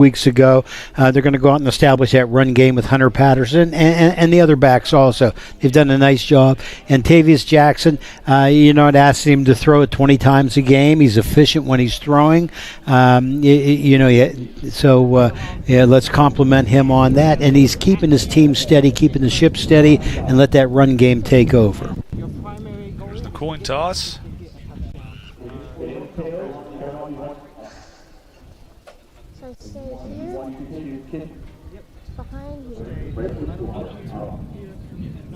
weeks ago. They're going to go out and establish that run game with Hunter Patterson and the other backs also. They've done a nice job. And Tavius Jackson, I'd asked him to throw it 20 times a game. He's efficient when he's throwing. Let's compliment him on that. And he's keeping his team steady, keeping the ship steady, and let that run game take over. Here's the coin toss.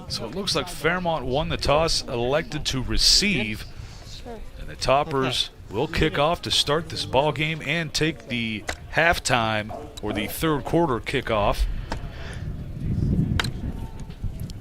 So it looks like Fairmont won the toss, elected to receive, and the Toppers will kick off to start this ball game and take the halftime or the third quarter kickoff.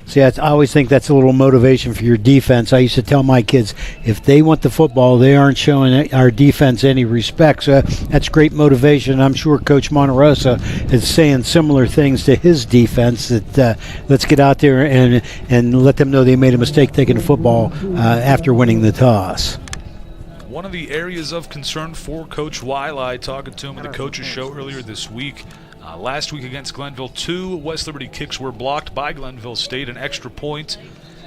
See, I always think that's a little motivation for your defense. I used to tell my kids, if they want the football, they aren't showing our defense any respect. So that's great motivation. I'm sure Coach Monterosa is saying similar things to his defense, that let's get out there and let them know they made a mistake taking the football after winning the toss. One of the areas of concern for Coach Wiley, talking to him at the coaches show earlier this week, last week against Glenville, 2 West Liberty kicks were blocked by Glenville State, an extra point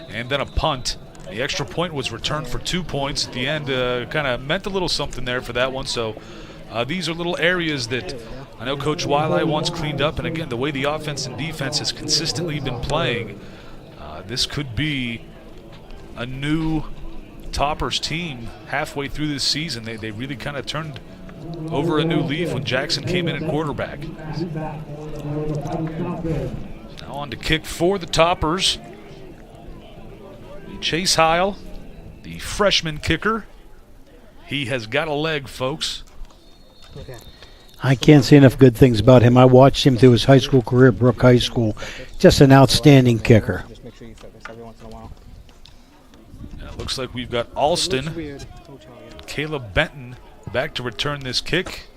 and then a punt. The extra point was returned for 2 points at the end. Kind of meant a little something there for that one. So these are little areas that I know Coach Wiley wants cleaned up. And again, the way the offense and defense has consistently been playing, this could be a new Toppers team halfway through this season. They really kind of turned over a new leaf when Jackson came in at quarterback. Now on to kick for the Toppers. Chase Heil, the freshman kicker. He has got a leg, folks. I can't say enough good things about him. I watched him through his high school career at Brooke High School. Just an outstanding kicker. And it looks like we've got Alston, Caleb Benton back to return this kick.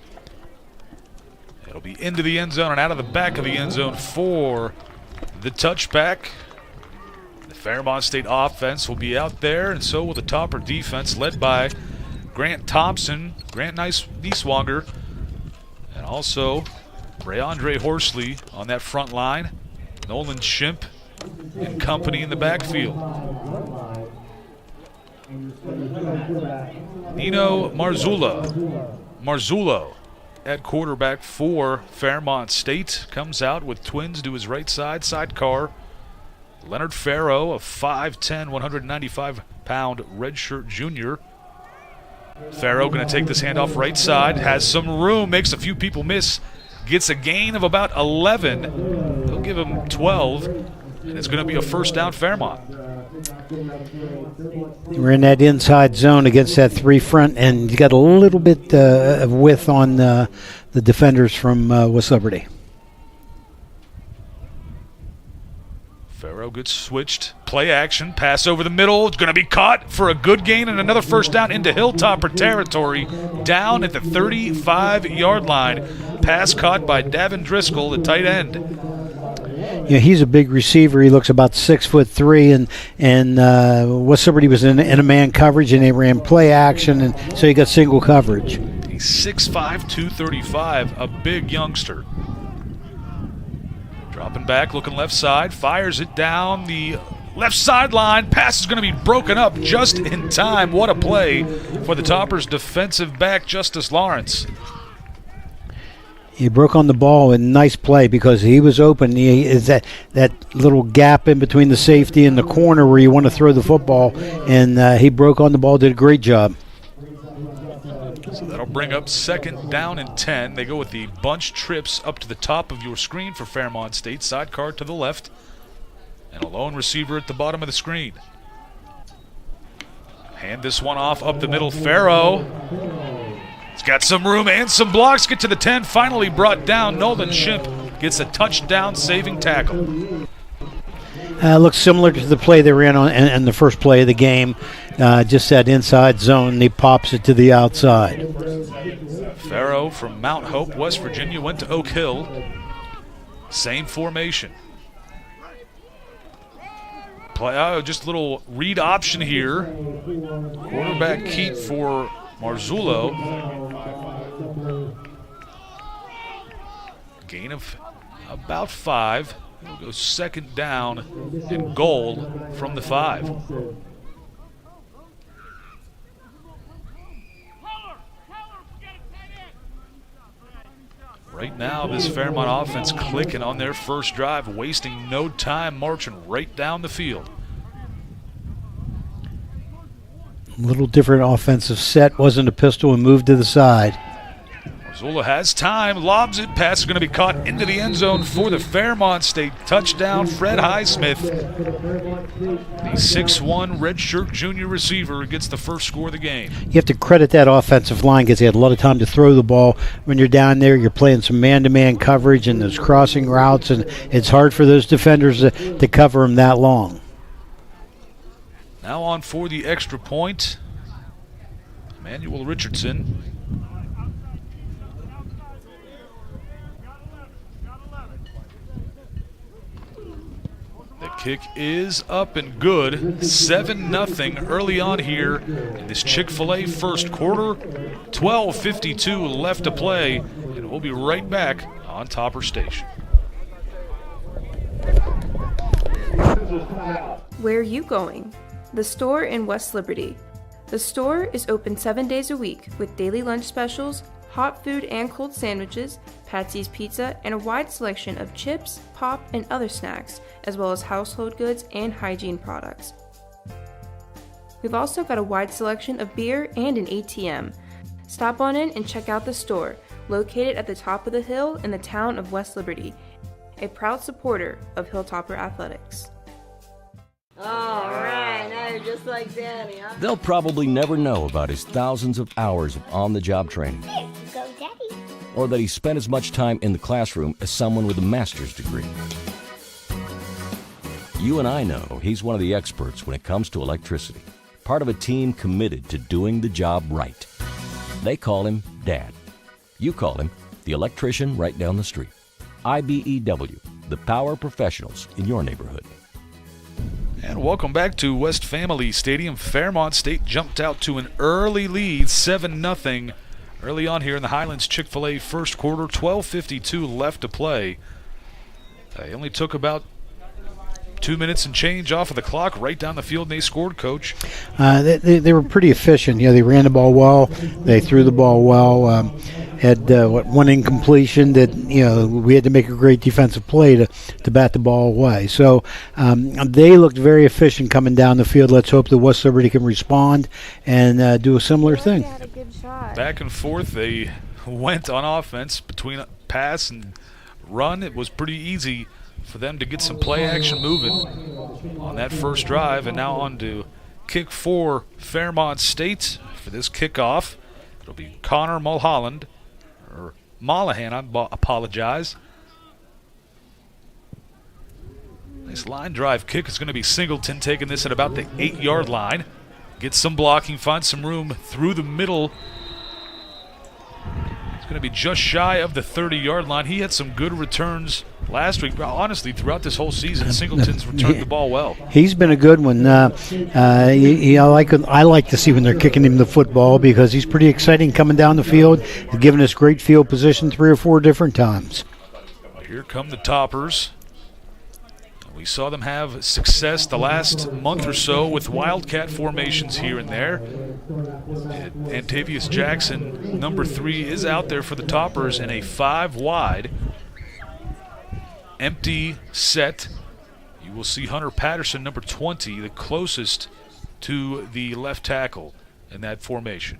It'll be into the end zone and out of the back of the end zone for the touchback. The Fairmont State offense will be out there, and so will the Topper defense, led by Grant Thompson, Grant Nieswanger, and also Ray-Andre Horsley on that front line. Nolan Shimp and company in the backfield. Nino Marzullo at quarterback for Fairmont State. Comes out with twins to his right side, sidecar. Leonard Farrow, a 5'10", 195-pound redshirt junior. Farrow going to take this handoff right side, has some room, makes a few people miss, gets a gain of about 11. They'll give him 12, and it's going to be a first down Fairmont. We're in that inside zone against that 3 front, and you got a little bit of width on the defenders from West Liberty. Farrow gets switched. Play action. Pass over the middle. It's going to be caught for a good gain and another first down into Hilltopper territory. Down at the 35-yard line. Pass caught by Davin Driscoll, the tight end. Yeah, he's a big receiver. He looks about 6'3", and West Liberty was in a man coverage, and they ran play action, and so he got single coverage. He's 6'5", 235, a big youngster. Dropping back, looking left side, fires it down the left sideline. Pass is going to be broken up just in time. What a play for the Toppers defensive back, Justice Lawrence. He broke on the ball, and nice play because he was open. He is that little gap in between the safety and the corner where you want to throw the football, and he broke on the ball, did a great job. So that'll bring up second down and 10. They go with the bunch trips up to the top of your screen for Fairmont State. Sidecar to the left, and a lone receiver at the bottom of the screen. Hand this one off up the middle. Farrow. He's got some room and some blocks. Get to the 10. Finally brought down. Nolan Shimp gets a touchdown saving tackle. Looks similar to the play they ran on in the first play of the game. Just that inside zone. He pops it to the outside. Farrow from Mount Hope, West Virginia, went to Oak Hill. Same formation. Just a little read option here. Quarterback keep for Marzullo. Gain of about 5. It'll go second down and goal from the 5. Right now, this Fairmont offense clicking on their first drive, wasting no time, marching right down the field. A little different offensive set. Wasn't a pistol and moved to the side. Zula has time, lobs it. Pass is going to be caught into the end zone for the Fairmont State touchdown. Fred Highsmith, the 6'1 redshirt junior receiver, gets the first score of the game. You have to credit that offensive line because they had a lot of time to throw the ball. When you're down there, you're playing some man-to-man coverage and those crossing routes, and it's hard for those defenders to cover them that long. Now on for the extra point, Emmanuel Richardson. The kick is up and good. 7-0 early on here in this Chick-fil-A first quarter. 12:52 left to play, and we'll be right back on Topper Station. Where are you going? The store in West Liberty. The store is open 7 days a week with daily lunch specials, hot food and cold sandwiches, Patsy's Pizza, and a wide selection of chips, pop, and other snacks, as well as household goods and hygiene products. We've also got a wide selection of beer and an ATM. Stop on in and check out the store, located at the top of the hill in the town of West Liberty, a proud supporter of Hilltopper Athletics. All right, now you're just like Danny, huh? They'll probably never know about his thousands of hours of on-the-job training. Go, Daddy. Or that he spent as much time in the classroom as someone with a master's degree. You and I know he's one of the experts when it comes to electricity, part of a team committed to doing the job right. They call him Dad. You call him the electrician right down the street. IBEW, the power professionals in your neighborhood. And welcome back to West Family Stadium. Fairmont State jumped out to an early lead, 7-0, early on here in the Highlands Chick-fil-A first quarter. 12:52 left to play. They only took about 2 minutes and change off of the clock, right down the field, and they scored, Coach. They were pretty efficient. They ran the ball well. They threw the ball well. Had one incompletion that we had to make a great defensive play to bat the ball away. So they looked very efficient coming down the field. Let's hope that West Liberty can respond and do a similar thing. Had a good shot. Back and forth, they went on offense between pass and run. It was pretty easy for them to get some play action moving on that first drive, and now on to kick for Fairmont State for this kickoff. It'll be Connor Mulholland, or Mollahan, I apologize. Nice line drive kick. It's going to be Singleton taking this at about the 8-yard line. Gets some blocking, finds some room through the middle. It's going to be just shy of the 30-yard line. He had some good returns last week. Honestly, throughout this whole season, Singleton's returned the ball well. He's been a good one. I like to see when they're kicking him the football because he's pretty exciting coming down the field. He's given us great field position 3 or 4 different times. Here come the Toppers. We saw them have success the last month or so with Wildcat formations here and there. Antavius Jackson, number 3, is out there for the Toppers in a 5-wide empty set. You will see Hunter Patterson, number 20, the closest to the left tackle in that formation.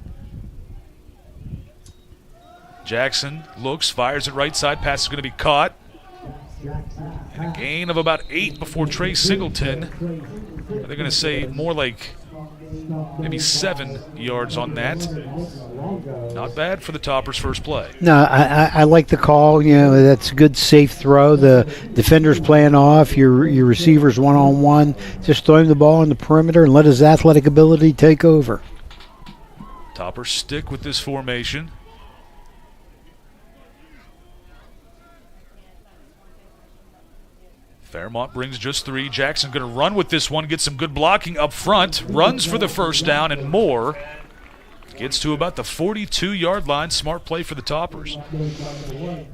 Jackson looks, fires it right side. Pass is going to be caught. And a gain of about 8 before Trey Singleton. They're going to say more like maybe 7 yards on that. Not bad for the Toppers' first play. No, I like the call. That's a good, safe throw. The defender's playing off. Your receiver's one-on-one. Just throw him the ball in the perimeter and let his athletic ability take over. Toppers stick with this formation. Fairmont brings just 3. Jackson going to run with this one, get some good blocking up front, runs for the first down and more. Gets to about the 42-yard line. Smart play for the Toppers.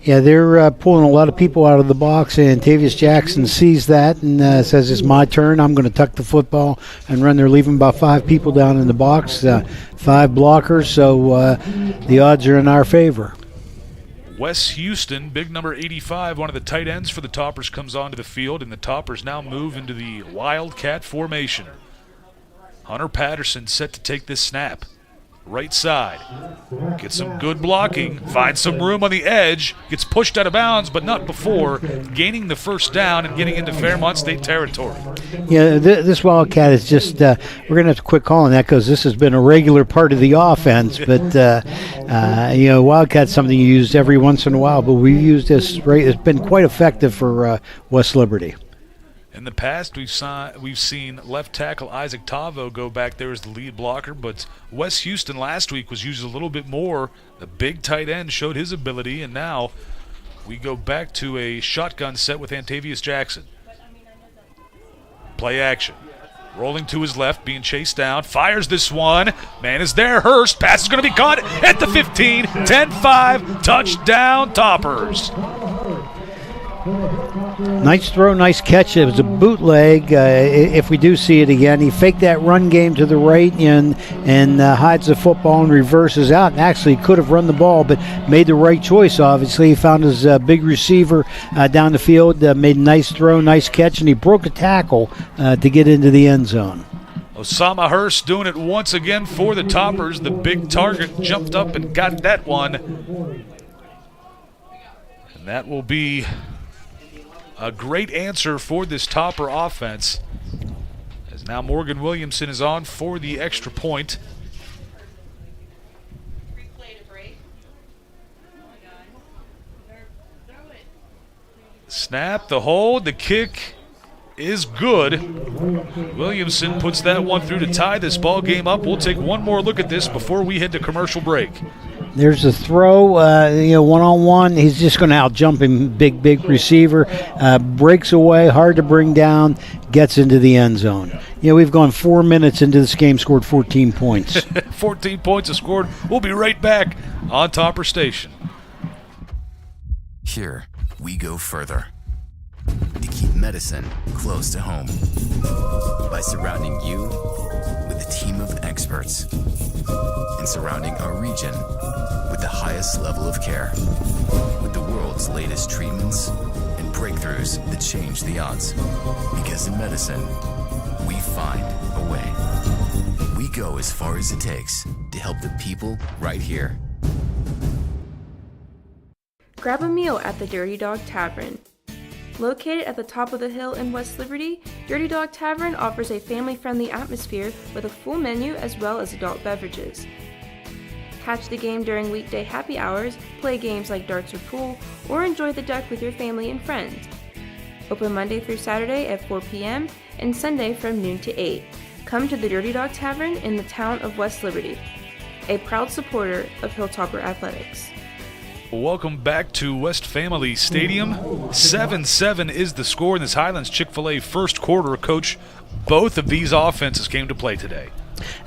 Yeah, they're pulling a lot of people out of the box, and Tavius Jackson sees that and says, it's my turn. I'm going to tuck the football and run. They're leaving about 5 people down in the box, 5 blockers, so the odds are in our favor. Wes Houston, big number 85, one of the tight ends for the Toppers, comes onto the field, and the Toppers now move into the Wildcat formation. Hunter Patterson set to take this snap. Right side. Gets some good blocking. Finds some room on the edge. Gets pushed out of bounds, but not before gaining the first down and getting into Fairmont State territory. Yeah, this Wildcat is just, we're going to have to quit calling that because this has been a regular part of the offense. But, Wildcat's something you use every once in a while, but we've used this, right? It's been quite effective for West Liberty. In the past, we've seen left tackle Isaac Tavo go back there as the lead blocker, but Wes Houston last week was used a little bit more. The big tight end showed his ability, and now we go back to a shotgun set with Antavius Jackson. Play action. Rolling to his left, being chased down. Fires this one. Man is there. Hurst. Pass is going to be caught at the 15. 10-5. Touchdown, Toppers. Nice throw, nice catch. It was a bootleg. If we do see it again, he faked that run game to the right and hides the football and reverses out. And actually could have run the ball, but made the right choice, obviously. He found his big receiver down the field, made a nice throw, nice catch, and he broke a tackle to get into the end zone. Osama Hurst doing it once again for the Toppers. The big target jumped up and got that one. And that will be a great answer for this Topper offense, as now Morgan Williamson is on for the extra point. Snap, the hold, the kick is good. Williamson puts that one through to tie this ball game up. We'll take one more look at this before we head to commercial break. There's a throw, one-on-one. He's just going to out-jump him, big receiver. Breaks away, hard to bring down, gets into the end zone. We've gone 4 minutes into this game, scored 14 points. 14 points are scored. We'll be right back on Topper Station. Here, we go further to keep medicine close to home by surrounding you with a team of experts and surrounding our region with the highest level of care, with the world's latest treatments and breakthroughs that change the odds. Because in medicine, we find a way. We go as far as it takes to help the people right here. Grab a meal at the Dirty Dog Tavern. Located at the top of the hill in West Liberty, Dirty Dog Tavern offers a family-friendly atmosphere with a full menu as well as adult beverages. Catch the game during weekday happy hours, play games like darts or pool, or enjoy the deck with your family and friends. Open Monday through Saturday at 4 p.m. and Sunday from noon to 8. Come to the Dirty Dog Tavern in the town of West Liberty, a proud supporter of Hilltopper Athletics. Welcome back to West Family Stadium. 7-7 is the score in this Highlands Chick-fil-A first quarter. Coach, both of these offenses came to play today.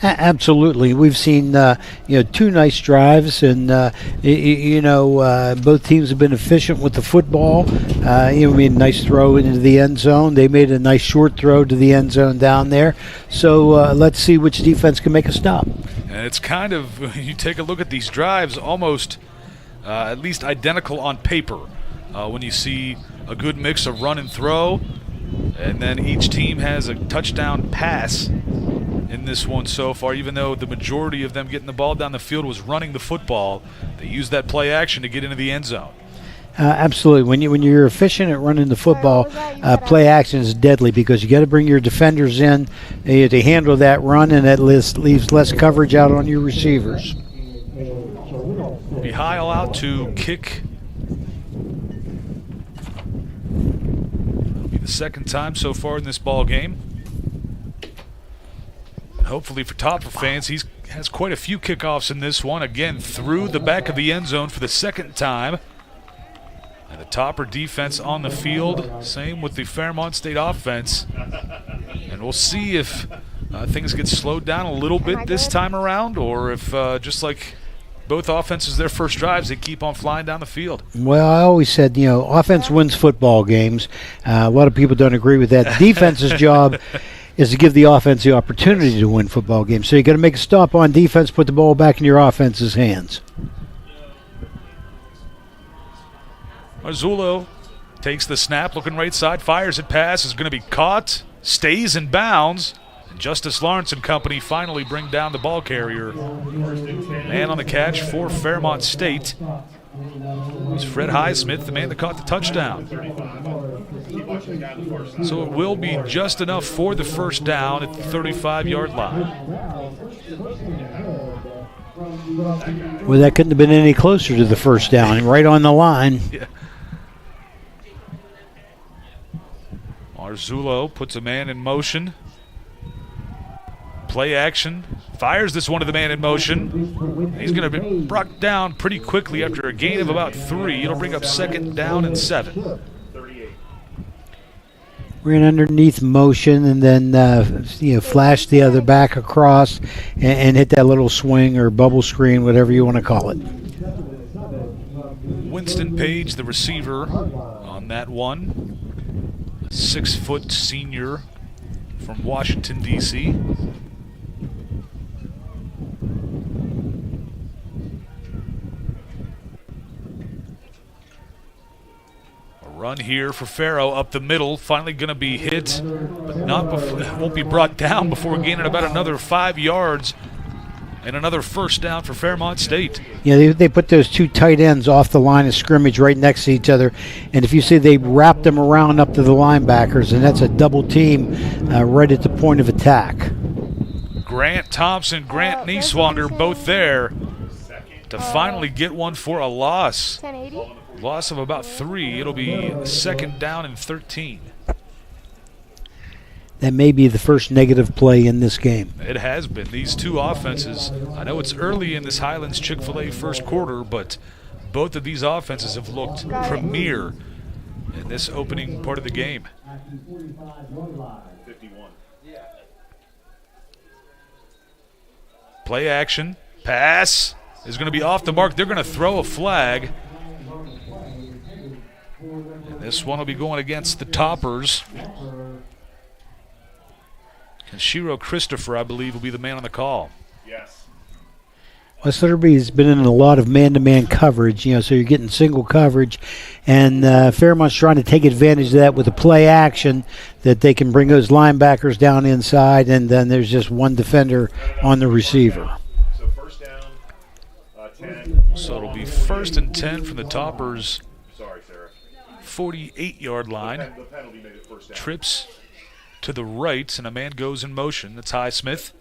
Absolutely. We've seen, 2 nice drives, and, both teams have been efficient with the football. We made a nice throw into the end zone. They made a nice short throw to the end zone down there. So let's see which defense can make a stop. And it's kind of, you take a look at these drives, almost at least identical on paper. When you see a good mix of run and throw, and then each team has a touchdown pass in this one so far. Even though the majority of them getting the ball down the field was running the football, they used that play action to get into the end zone. Absolutely. When you're efficient at running the football, play action is deadly because you got to bring your defenders in to handle that run, and that leaves less coverage out on your receivers. Mihail out to kick. It'll be the second time so far in this ball game. Hopefully for Topper fans, he has quite a few kickoffs in this one. Again, through the back of the end zone for the second time. And the Topper defense on the field. Same with the Fairmont State offense. And we'll see if things get slowed down a little bit this time around, or if just like both offenses, their first drives, they keep on flying down the field. Well, I always said, offense wins football games. A lot of people don't agree with that. Defense's job is to give the offense the opportunity to win football games. So you got to make a stop on defense, put the ball back in your offense's hands. Marzullo takes the snap, looking right side, fires it, pass is going to be caught, stays in bounds. Justice Lawrence and company finally bring down the ball carrier. Man on the catch for Fairmont State. It was Fred Highsmith, the man that caught the touchdown. So it will be just enough for the first down at the 35-yard line. Well, that couldn't have been any closer to the first down, right on the line. Yeah. Marzullo puts a man in motion. Play action, fires this one to the man in motion. He's going to be brought down pretty quickly after a gain of about 3. It'll bring up 2nd down and 7. Ran underneath motion and then flash the other back across and hit that little swing or bubble screen, whatever you want to call it. Winston Page, the receiver, on that one. 6-foot senior from Washington, D.C. Run here for Farrow up the middle, finally going to be hit, but not before, won't be brought down before gaining about another 5 yards and another first down for Fairmont State. Yeah, they put those two tight ends off the line of scrimmage right next to each other, and if you see, they wrap them around up to the linebackers, and that's a double team right at the point of attack. Grant Thompson, Grant Nieswanger both there to finally get one for a loss. 1080. Loss of about 3. It'll be 2nd down and 13. That may be the first negative play in this game. It has been. These two offenses, I know it's early in this Highlands Chick-fil-A first quarter, but both of these offenses have looked premier in this opening part of the game. Play action. Pass is going to be off the mark. They're going to throw a flag. And this one will be going against the Toppers. Kenshiro Christopher, I believe, will be the man on the call. Yes. West Liberty's been in a lot of man-to-man coverage, so you're getting single coverage, and Fairmont's trying to take advantage of that with a play action that they can bring those linebackers down inside, and then there's just one defender on the receiver. So first down, 10. So it'll be 1st and 10 from the Toppers' Sorry, Sarah. 48-yard line. The penalty made it first down. Trips to the right, and a man goes in motion. That's Highsmith.